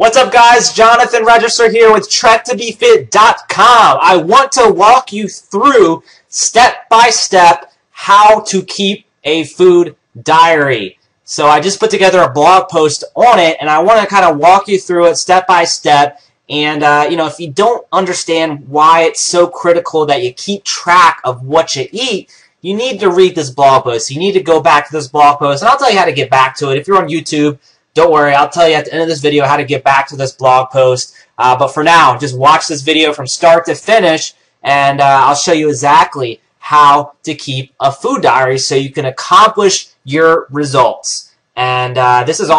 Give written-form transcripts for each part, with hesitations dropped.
What's up, guys? Jonathan Register here with TrekToBeFit.com. I want to walk you through step by step how to keep a food diary. So I just put together a blog post on it, and I want to kind of walk you through it step by step. And if you don't understand why it's so critical that you keep track of what you eat, you need to read this blog post. You need to go back to this blog post, and I'll tell you how to get back to it. If you're on YouTube, don't worry, I'll tell you at the end of this video how to get back to this blog post. But for now, just watch this video from start to finish, and I'll show you exactly how to keep a food diary so you can accomplish your results. And this is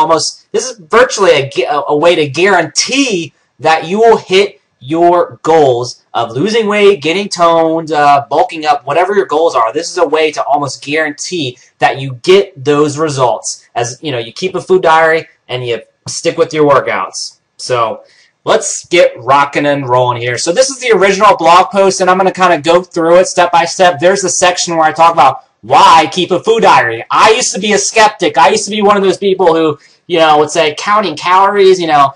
virtually a way to guarantee that you will hit your goals of losing weight, getting toned, bulking up, whatever your goals are. This is a way to almost guarantee that you get those results. As you keep a food diary and you stick with your workouts. So let's get rocking and rolling here. So this is the original blog post, and I'm going to kind of go through it step by step. There's the section where I talk about why keep a food diary. I used to be a skeptic. I used to be one of those people who would say counting calories, no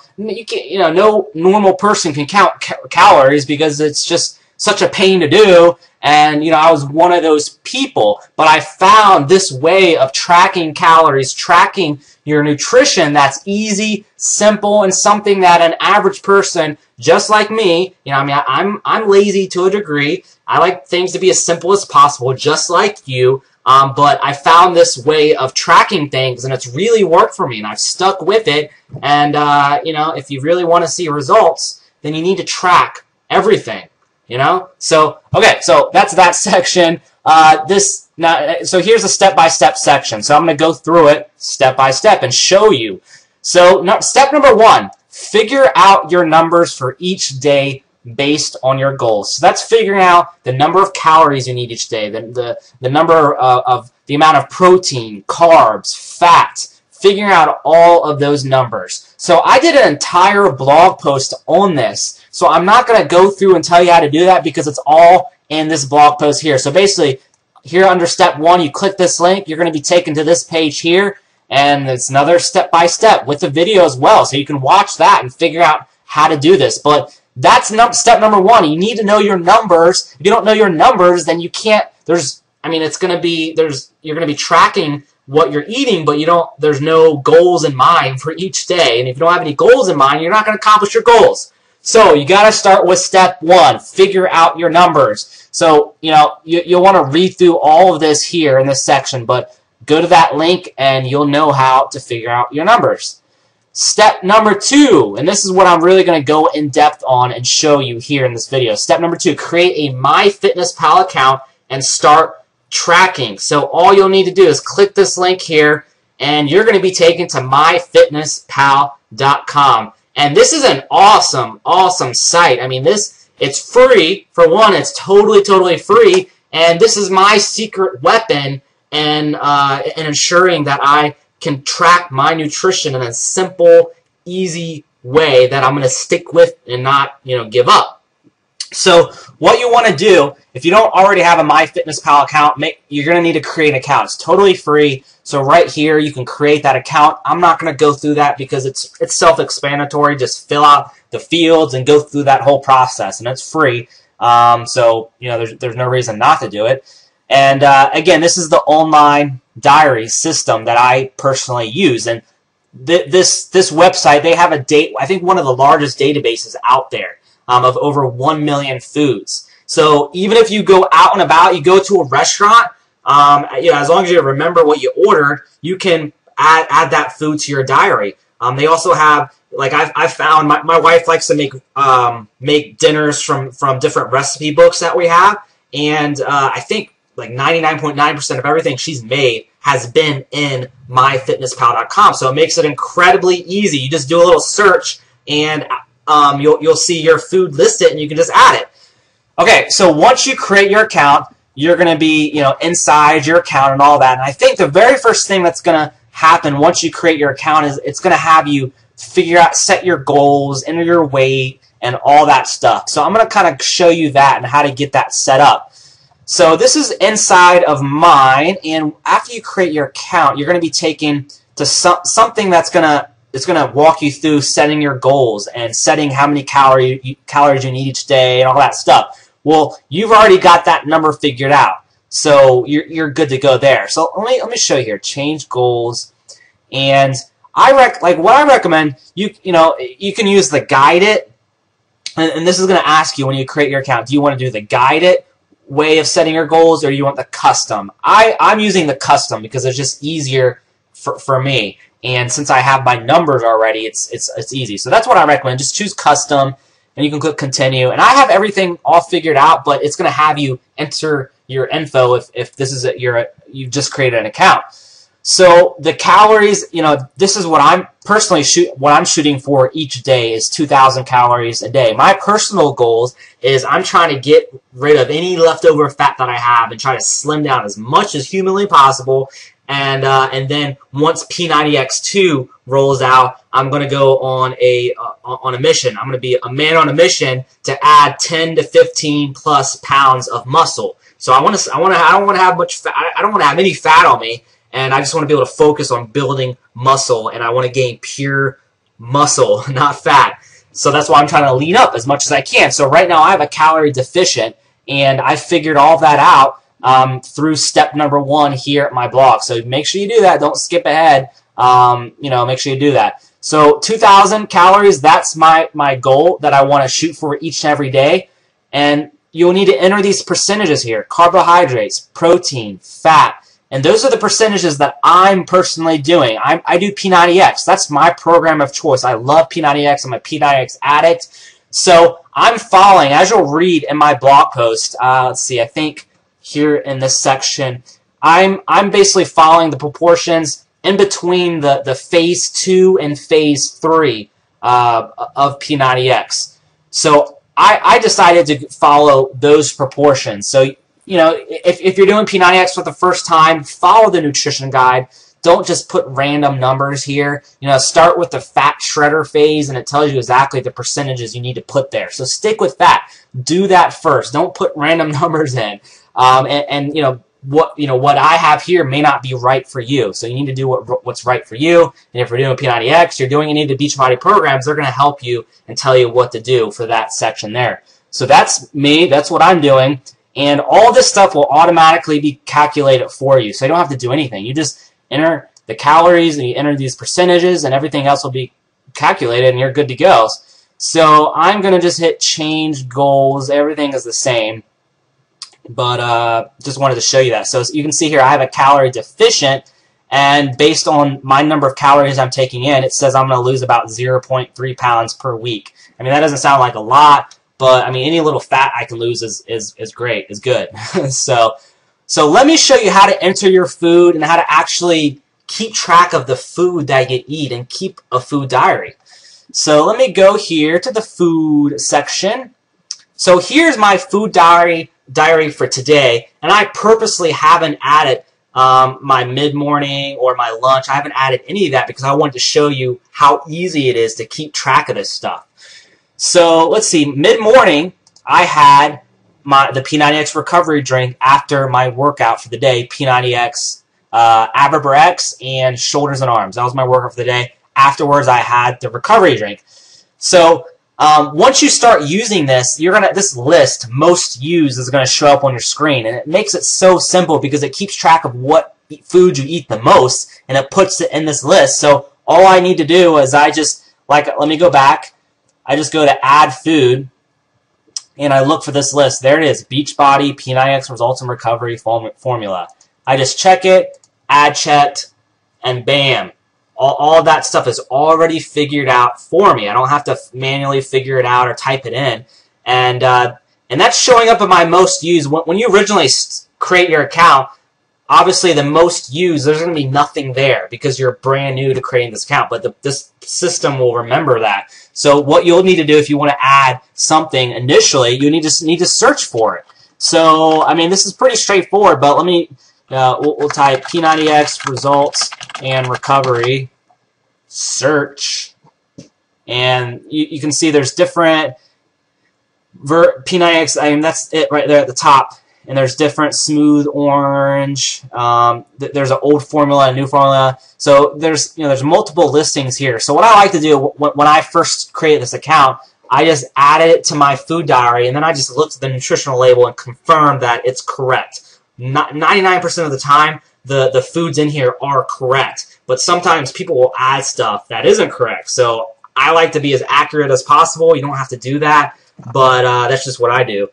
normal person can count calories because it's just such a pain to do. And, I was one of those people. But I found this way of tracking calories, tracking your nutrition that's easy, simple, and something that an average person just like me, I'm lazy to a degree. I like things to be as simple as possible, just like you. But I found this way of tracking things, and it's really worked for me, and I've stuck with it. And, if you really want to see results, then you need to track everything, So, okay, so that's that section. So here's a step-by-step section. So I'm going to go through it step-by-step and show you. So step number 1, figure out your numbers for each day based on your goals. So that's figuring out the number of calories you need each day, the number of the amount of protein, carbs, fat, figuring out all of those numbers. So I did an entire blog post on this. So I'm not going to go through and tell you how to do that because it's all in this blog post here. So basically, here under step 1, you click this link, you're going to be taken to this page here, and it's another step-by-step with the video as well. So you can watch that and figure out how to do this. But that's step number 1. You need to know your numbers. If you don't know your numbers, then you can't, you're going to be tracking what you're eating, but there's no goals in mind for each day. And if you don't have any goals in mind, you're not going to accomplish your goals. So you got to start with step 1, figure out your numbers. So, you'll want to read through all of this here in this section, but go to that link and you'll know how to figure out your numbers. Step number 2, and this is what I'm really going to go in depth on and show you here in this video. Step number 2, create a MyFitnessPal account and start tracking. So all you'll need to do is click this link here, and you're going to be taken to MyFitnessPal.com. And this is an awesome, awesome site. It's free. For one, it's totally free. And this is my secret weapon in ensuring that I can track my nutrition in a simple, easy way that I'm going to stick with and not, give up. So what you want to do, if you don't already have a MyFitnessPal account, you're going to need to create an account. It's totally free. So right here, you can create that account. I'm not going to go through that because it's self-explanatory. Just fill out the fields and go through that whole process, and it's free. So there's no reason not to do it. And again, this is the online diary system that I personally use. And this website, they have I think one of the largest databases out there of over 1 million foods. So even if you go out and about, you go to a restaurant, as long as you remember what you ordered, you can add that food to your diary. They also have, like I've found, my wife likes to make dinners from different recipe books that we have, and I think like 99.9% of everything she's made has been in MyFitnessPal.com. So it makes it incredibly easy. You just do a little search, and you'll see your food listed, and you can just add it. Okay, so once you create your account, you're going to be, inside your account and all that. And I think the very first thing that's going to happen once you create your account is it's going to have you figure out, set your goals, enter your weight, and all that stuff. So I'm going to kind of show you that and how to get that set up. So this is inside of mine, and after you create your account, you're going to be taken to something that's going to it's going to walk you through setting your goals and setting how many calories you need each day and all that stuff. Well, you've already got that number figured out, so you're good to go there. So let me show you here. Change goals, and what I recommend, you can use the Guide It, and this is going to ask you when you create your account. Do you want to do the Guide It way of setting your goals, or do you want the custom? I'm using the custom because it's just easier for me, and since I have my numbers already, it's easy. So that's what I recommend. Just choose custom, and you can click continue. And I have everything all figured out, but it's going to have you enter your info if this is you've just created an account. So the calories, this is what I'm personally shooting for each day is 2,000 calories a day. My personal goals is I'm trying to get rid of any leftover fat that I have and try to slim down as much as humanly possible. And then once P90X2 rolls out, I'm going to go on a mission. I'm going to be a man on a mission to add 10 to 15 plus pounds of muscle. So I don't want to have much fat. I don't want to have any fat on me. And I just want to be able to focus on building muscle, and I want to gain pure muscle, not fat. So that's why I'm trying to lean up as much as I can. So right now I have a calorie deficient, and I figured all that out through step number 1 here at my blog. So make sure you do that. Don't skip ahead. Make sure you do that. So 2,000 calories, that's my goal that I want to shoot for each and every day. And you'll need to enter these percentages here: carbohydrates, protein, fat. And those are the percentages that I'm personally doing. I do P90X. That's my program of choice. I love P90X. I'm a P90X addict. So I'm following, as you'll read in my blog post, let's see, I think here in this section, I'm basically following the proportions in between the phase 2 and phase 3 of P90X. So I decided to follow those proportions. So if you're doing P90X for the first time, follow the nutrition guide. Don't just put random numbers here. Start with the fat shredder phase, and it tells you exactly the percentages you need to put there. So stick with that. Do that first. Don't put random numbers in. What I have here may not be right for you. So you need to do what's right for you. And if you're doing P90X, you're doing any of the Beachbody programs, they're going to help you and tell you what to do for that section there. So that's me. That's what I'm doing. And all this stuff will automatically be calculated for you. So you don't have to do anything. You just enter the calories and you enter these percentages, and everything else will be calculated, and you're good to go. So I'm going to just hit change goals. Everything is the same. But just wanted to show you that. So you can see here I have a calorie deficient, and based on my number of calories I'm taking in, it says I'm going to lose about 0.3 pounds per week. I mean, that doesn't sound like a lot, but I mean, any little fat I can lose is great, is good. So let me show you how to enter your food and how to actually keep track of the food that you eat and keep a food diary. So let me go here to the food section. So here's my food diary for today, and I purposely haven't added my mid-morning or my lunch. I haven't added any of that because I wanted to show you how easy it is to keep track of this stuff. So let's see, mid-morning I had the P90X recovery drink after my workout for the day, P90X, ABRAX, and shoulders and arms. That was my workout for the day. Afterwards I had the recovery drink. So once you start using this, this list, most used, is going to show up on your screen, and it makes it so simple because it keeps track of what food you eat the most, and it puts it in this list. So all I need to do is let me go back. I just go to add food, and I look for this list. There it is, Beachbody P90X Results in Recovery Formula. I just check it, add checked, and bam. All of that stuff is already figured out for me. I don't have to manually figure it out or type it in. And that's showing up in my most used. When you originally create your account, obviously the most used, there's going to be nothing there because you're brand new to creating this account. But this system will remember that. So what you'll need to do if you want to add something initially, you need to search for it. So, I mean, this is pretty straightforward, but let me, we'll type P90X results and recovery, search, and you can see there's different P90X, I mean, that's it right there at the top. and there's different smooth orange. There's an old formula, a new formula. So there's multiple listings here. So what I like to do when I first created this account, I just added it to my food diary, and then I just looked at the nutritional label and confirmed that it's correct. 99% of the time, the foods in here are correct, but sometimes people will add stuff that isn't correct. So I like to be as accurate as possible. You don't have to do that, but that's just what I do.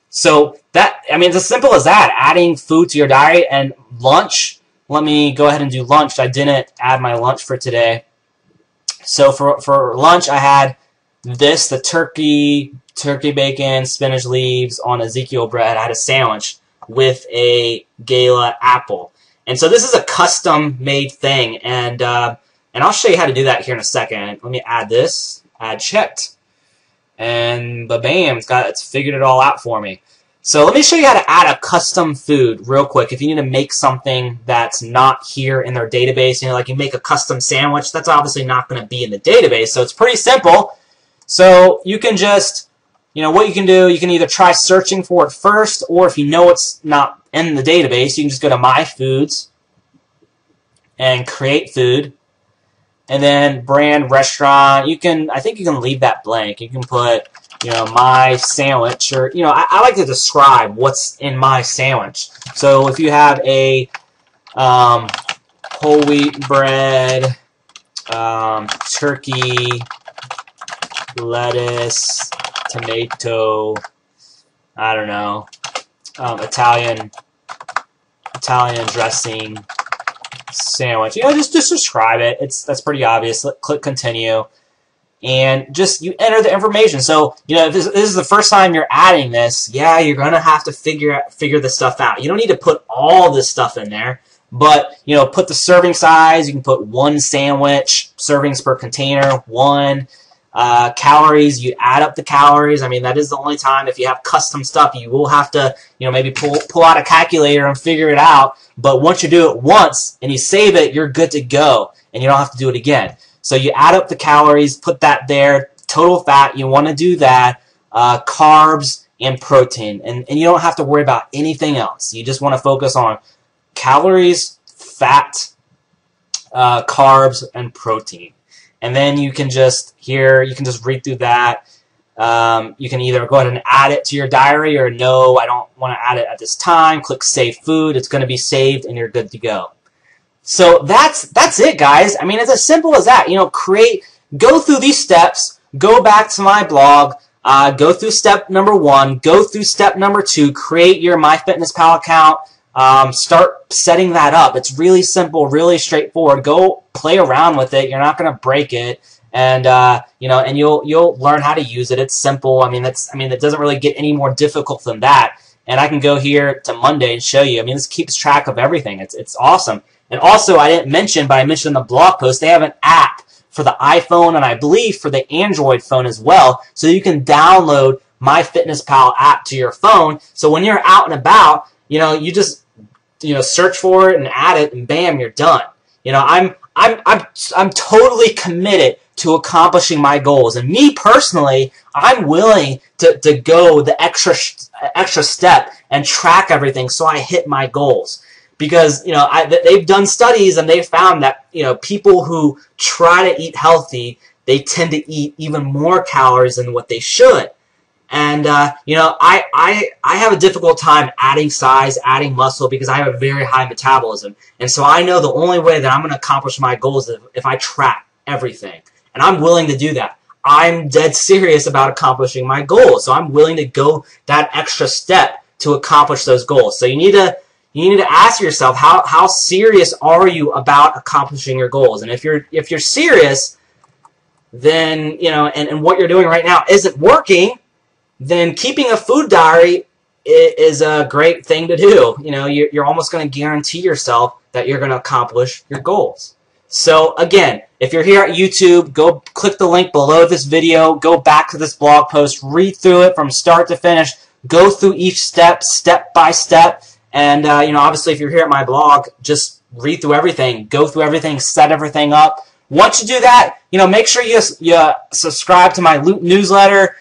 So it's as simple as that, adding food to your diet. And lunch, let me go ahead and do lunch. I didn't add my lunch for today. So for lunch, I had this, the turkey bacon, spinach leaves on Ezekiel bread. I had a sandwich with a Gala apple. And so this is a custom-made thing, and I'll show you how to do that here in a second. Let me add this, add checked, and bam, it's figured it all out for me. So let me show you how to add a custom food real quick. If you need to make something that's not here in their database, like you make a custom sandwich, that's obviously not going to be in the database. So it's pretty simple. So you can just, what you can do, you can either try searching for it first, or if you know it's not in the database, you can just go to My Foods and create food, and then brand, restaurant. I think you can leave that blank. You can put, my sandwich, or, I like to describe what's in my sandwich. So if you have a whole wheat bread, turkey, lettuce, tomato, I don't know, Italian dressing sandwich. Just describe it. That's pretty obvious. Click continue, and just you enter the information. So if this is the first time you're adding this, yeah, you're gonna have to figure this stuff out. You don't need to put all this stuff in there, but put the serving size. You can put 1 sandwich, servings per container, 1. Calories, you add up the calories. That is the only time, if you have custom stuff, you will have to, maybe pull out a calculator and figure it out. But once you do it once and you save it, you're good to go, and you don't have to do it again. So you add up the calories, put that there. Total fat, you want to do that. Carbs and protein, and you don't have to worry about anything else. You just want to focus on calories, fat, carbs, and protein. And then you can just read through that. You can either go ahead and add it to your diary, or no, I don't want to add it at this time. Click Save Food. It's going to be saved, and you're good to go. So that's it, guys. It's as simple as that. Go through these steps. Go back to my blog. Go through step number 1. Go through step number 2. Create your MyFitnessPal account. Start setting that up. It's really simple, really straightforward. Go play around with it. You're not going to break it, and and you'll learn how to use it. It's simple. It doesn't really get any more difficult than that. And I can go here to Monday and show you. This keeps track of everything. It's awesome. And also, I didn't mention, but I mentioned in the blog post, they have an app for the iPhone, and I believe for the Android phone as well. So you can download MyFitnessPal app to your phone. So when you're out and about, you just search for it and add it, and bam, you're done. I'm totally committed to accomplishing my goals, and me personally, I'm willing to go the extra step and track everything so I hit my goals. Because they've done studies, and they've found that people who try to eat healthy, they tend to eat even more calories than what they should. And, I have a difficult time adding size, adding muscle, because I have a very high metabolism. And so I know the only way that I'm going to accomplish my goals is if I track everything. And I'm willing to do that. I'm dead serious about accomplishing my goals. So I'm willing to go that extra step to accomplish those goals. So you need to ask yourself, how serious are you about accomplishing your goals? And if you're serious, then, and what you're doing right now isn't working, then keeping a food diary is a great thing to do. You're almost going to guarantee yourself that you're going to accomplish your goals. So again, if you're here at YouTube, go click the link below this video, go back to this blog post, read through it from start to finish, go through each step by step, and obviously if you're here at my blog, just read through everything, go through everything, set everything up. Once you do that, make sure you subscribe to my newsletter.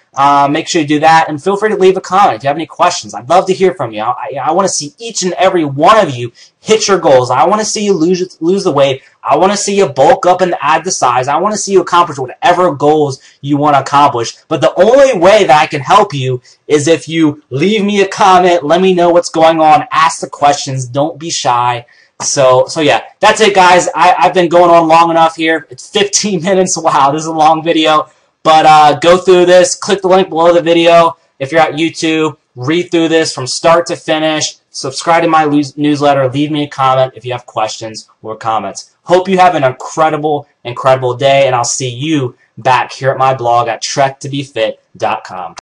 make sure you do that, and feel free to leave a comment if you have any questions. I'd love to hear from you. I want to see each and every one of you hit your goals. I want to see you lose the weight. I want to see you bulk up and add the size. I want to see you accomplish whatever goals you want to accomplish. But the only way that I can help you is if you leave me a comment, let me know what's going on, ask the questions, don't be shy. So yeah, that's it, guys. I've been going on long enough here. It's 15 minutes. Wow, this is a long video. But go through this. Click the link below the video. If you're at YouTube, read through this from start to finish. Subscribe to my newsletter. Leave me a comment if you have questions or comments. Hope you have an incredible, incredible day, and I'll see you back here at my blog at trektobefit.com.